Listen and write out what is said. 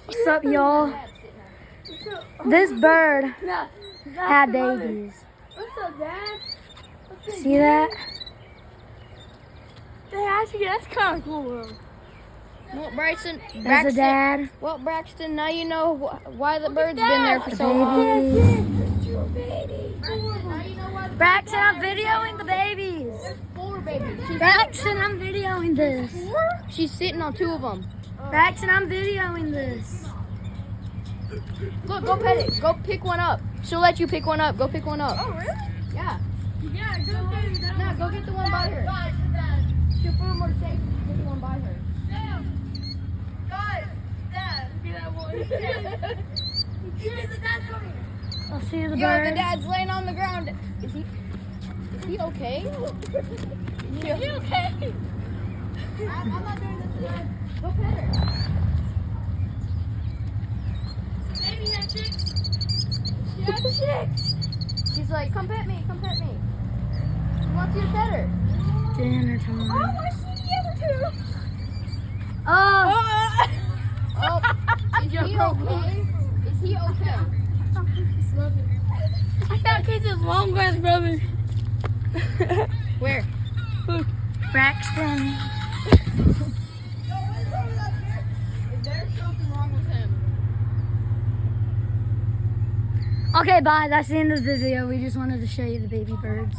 What's up, y'all? This bird had babies. What's up, Dad? See that? Actually, that's kind of cool. Well, Bryson, There's a dad. Well, Braxton, now you know why the bird's been there for so long. Babies. Now you know why the Braxton, I'm videoing the babies. four babies. Braxton, I'm videoing this. She's sitting on two of them. Braxton, I'm videoing this. Look, go pet it. Go pick one up. She'll let you pick one up. Go pick one up. Oh, really? Yeah. Yeah, go get that. No, go get the one by her. She'll feel more safe if you get the one by her. Guys, Dad, get that one. Here's the dad's coming. I'll see the Yo, the bird. dad's laying on the ground. Is he okay? Is he okay? I'm not doing this tonight. Go pet her. Baby had chicks. She had chicks. She's like, come pet me, come pet me. She wants you to pet her. Dinner time. I see the other two. Oh, Oh, is he okay? Is he okay? I thought Casey's long grass brother. Where? Braxton. There's something wrong with him. Okay, bye. That's the end of the video. We just wanted to show you the baby birds.